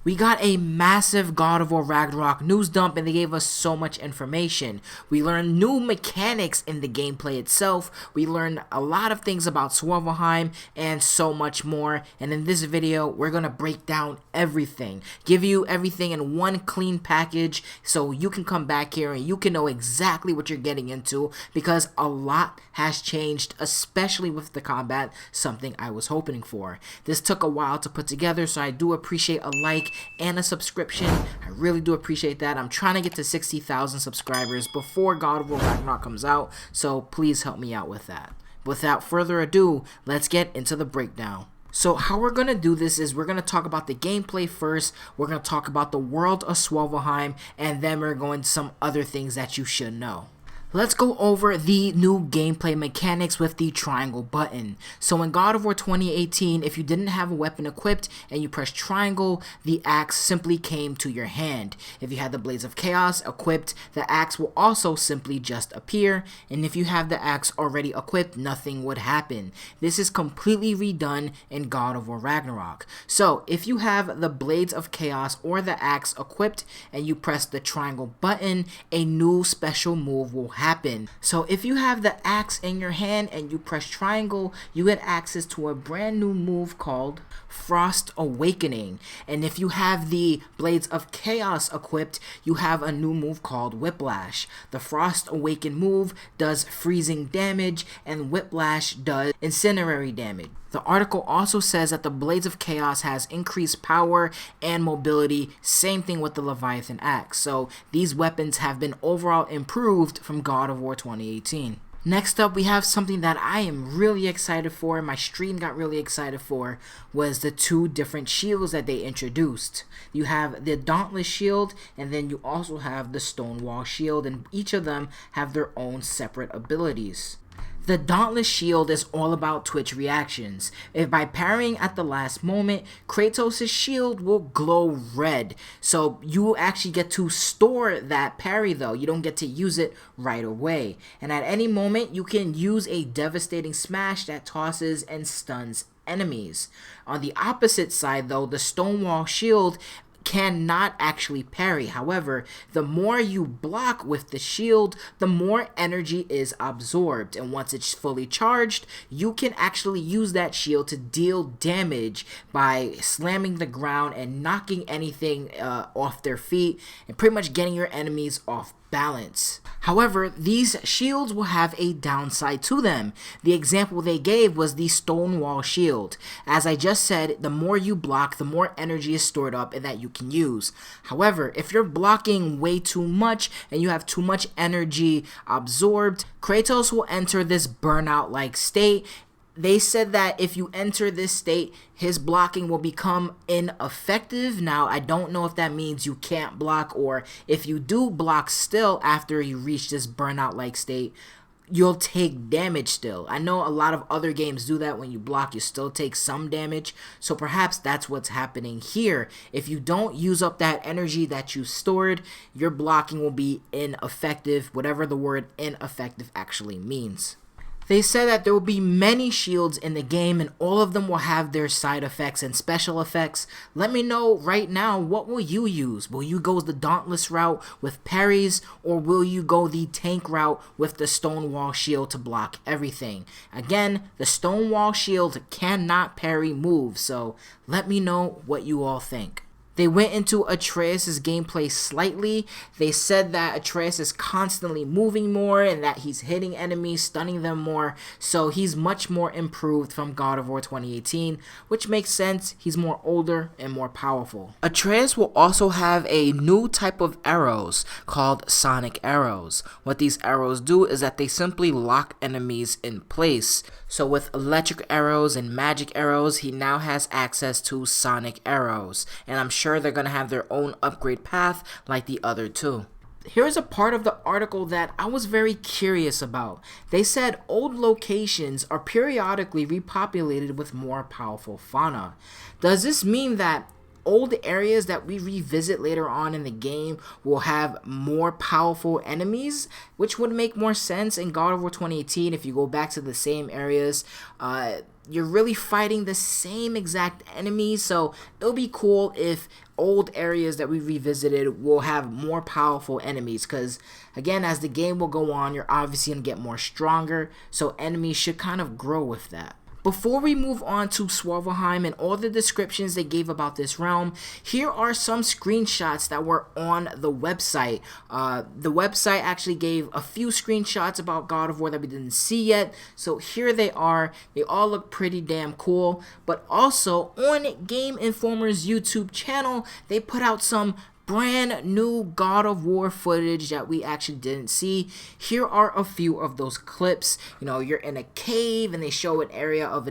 We got a massive God of War Ragnarok news dump and they gave us so much information. We learned new mechanics in the gameplay itself. We learned a lot of things about Svartalfheim and so much more. And in this video, we're going to break down everything. Give you everything in one clean package so you can come back here and you can know exactly what you're getting into, because a lot has changed, especially with the combat, something I was hoping for. This took a while to put together, so I do appreciate a like and a subscription. I really do appreciate that. I'm trying to get to 60,000 subscribers before God of War Ragnarok comes out, so please help me out with that. Without further ado, let's get into the breakdown. So how we're going to do this is we're going to talk about the gameplay first, we're going to talk about the world of Svartalfheim, and then we're going to some other things that you should know. Let's go over the new gameplay mechanics with the triangle button. So in God of War 2018, if you didn't have a weapon equipped and you pressed triangle, the axe simply came to your hand. If you had the Blades of Chaos equipped, the axe will also simply just appear. And if you have the axe already equipped, nothing would happen. This is completely redone in God of War Ragnarok. So if you have the Blades of Chaos or the axe equipped and you press the triangle button, a new special move will happen. So if you have the axe in your hand and you press triangle, you get access to a brand new move called Frost Awakening. And if you have the Blades of Chaos equipped, you have a new move called Whiplash. The Frost Awaken move does freezing damage and Whiplash does incendiary damage. The article also says that the Blades of Chaos has increased power and mobility, same thing with the Leviathan Axe. So these weapons have been overall improved from God of War 2018. Next up, we have something that I am really excited for, my stream got really excited for, was the two different shields that they introduced. You have the Dauntless Shield, and then you also have the Stonewall Shield, and each of them have their own separate abilities. The Dauntless Shield is all about Twitch reactions. If by parrying at the last moment, Kratos' shield will glow red. So you actually get to store that parry though. You don't get to use it right away. And at any moment, you can use a devastating smash that tosses and stuns enemies. On the opposite side though, the Stonewall Shield cannot actually parry. However, the more you block with the shield, the more energy is absorbed, and once it's fully charged, you can actually use that shield to deal damage by slamming the ground and knocking anything off their feet and pretty much getting your enemies off balance. However, these shields will have a downside to them. The example they gave was the Stonewall Shield. As I just said, the more you block, the more energy is stored up and that you can use. However, if you're blocking way too much and you have too much energy absorbed, Kratos will enter this burnout-like state. They said that if you enter this state, his blocking will become ineffective. Now, I don't know if that means you can't block, or if you do block still after you reach this burnout-like state, you'll take damage still. I know a lot of other games do that. When you block, you still take some damage. So perhaps that's what's happening here. If you don't use up that energy that you stored, your blocking will be ineffective, whatever the word ineffective actually means. They said that there will be many shields in the game and all of them will have their side effects and special effects. Let me know right now, what will you use? Will you go the Dauntless route with parries, or will you go the tank route with the Stonewall Shield to block everything? Again, the Stonewall Shield cannot parry moves, so let me know what you all think. They went into Atreus' gameplay slightly. They said that Atreus is constantly moving more and that he's hitting enemies, stunning them more. So he's much more improved from God of War 2018, which makes sense. He's more older and more powerful. Atreus will also have a new type of arrows called Sonic Arrows. What these arrows do is that they simply lock enemies in place. So with electric arrows and magic arrows, he now has access to Sonic Arrows. And I'm sure they're going to have their own upgrade path like the other two. Here's a part of the article that I was very curious about. They said old locations are periodically repopulated with more powerful fauna. Does this mean that old areas that we revisit later on in the game will have more powerful enemies, which would make more sense in God of War 2018 if you go back to the same areas. you're really fighting the same exact enemies, so it'll be cool if old areas that we revisited will have more powerful enemies, because again, as the game will go on, you're obviously going to get more stronger, so enemies should kind of grow with that. Before we move on to Swavelheim and all the descriptions they gave about this realm, here are some screenshots that were on the website. The website actually gave a few screenshots about God of War that we didn't see yet, so here they are. They all look pretty damn cool, but also on Game Informer's YouTube channel, they put out some brand new God of War footage that we actually didn't see. Here are a few of those clips. You know, you're in a cave and they show an area of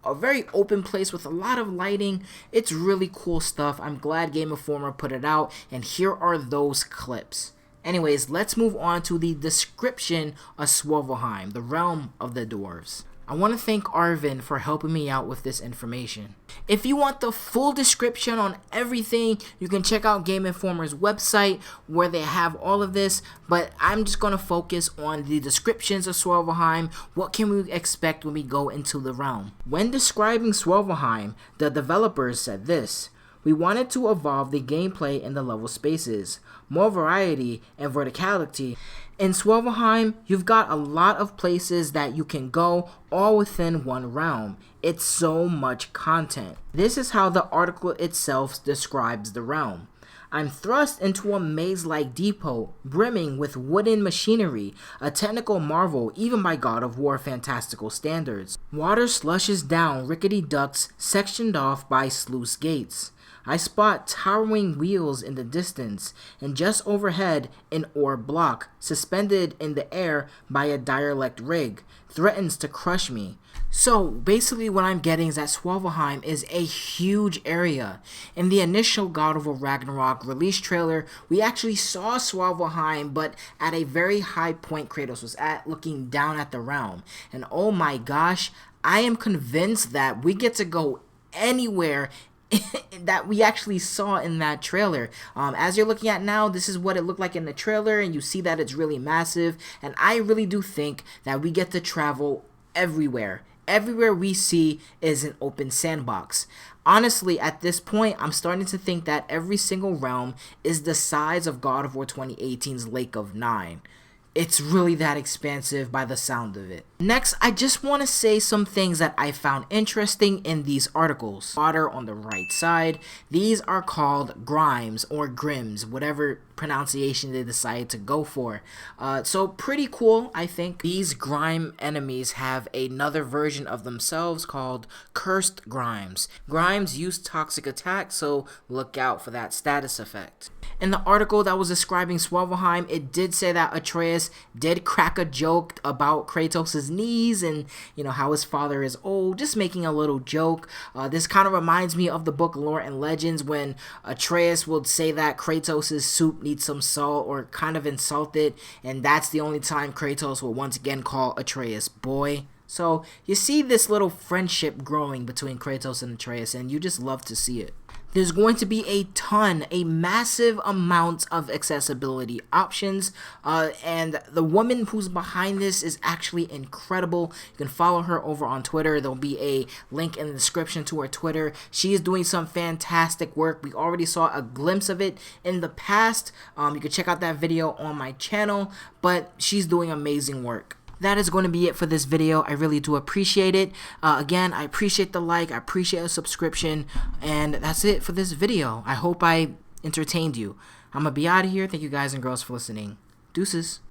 a very open place with a lot of lighting. It's really cool stuff. I'm glad Game Informer put it out, and here are those clips. Anyways, let's move on to the description of Swavelheim, the realm of the dwarves. I want to thank Arvin for helping me out with this information. If you want the full description on everything, you can check out Game Informer's website where they have all of this, but I'm just going to focus on the descriptions of Swavelheim. What can we expect when we go into the realm? When describing Swavelheim, the developers said this: "We wanted to evolve the gameplay in the level spaces, more variety and verticality. In Swavelheim, you've got a lot of places that you can go, all within one realm. It's so much content." This is how the article itself describes the realm. "I'm thrust into a maze-like depot, brimming with wooden machinery, a technical marvel even by God of War fantastical standards. Water slushes down rickety ducts sectioned off by sluice gates. I spot towering wheels in the distance, and just overhead, an ore block, suspended in the air by a derelict rig, threatens to crush me." So basically what I'm getting is that Swavelheim is a huge area. In the initial God of War Ragnarok release trailer, we actually saw Swavelheim, but at a very high point Kratos was at, looking down at the realm. And oh my gosh, I am convinced that we get to go anywhere that we actually saw in that trailer. As you're looking at now, this is what it looked like in the trailer, and you see that it's really massive, and I really do think that we get to travel everywhere. Everywhere we see is an open sandbox. Honestly, at this point, I'm starting to think that every single realm is the size of God of War 2018's Lake of Nine. It's really that expansive by the sound of it. Next, I just want to say some things that I found interesting in these articles. Water on the right side. These are called grimes or grims, whatever pronunciation they decide to go for. So pretty cool, I think. These grime enemies have another version of themselves called cursed grimes. Grimes use toxic attacks, so look out for that status effect. In the article that was describing Swavelheim, it did say that Atreus did crack a joke about Kratos' knees and, you know, how his father is old, just making a little joke. This kind of reminds me of the book Lore and Legends, when Atreus would say that Kratos' soup needs some salt, or kind of insult it, and that's the only time Kratos will once again call Atreus boy. So you see this little friendship growing between Kratos and Atreus, and you just love to see it. There's going to be a massive amount of accessibility options, and the woman who's behind this is actually incredible. You can follow her over on Twitter. There'll be a link in the description to her Twitter. She is doing some fantastic work. We already saw a glimpse of it in the past. You can check out that video on my channel, but she's doing amazing work. That is going to be it for this video. I really do appreciate it. Again, I appreciate the like, I appreciate the subscription, and that's it for this video. I hope I entertained you. I'm going to be out of here. Thank you guys and girls for listening. Deuces.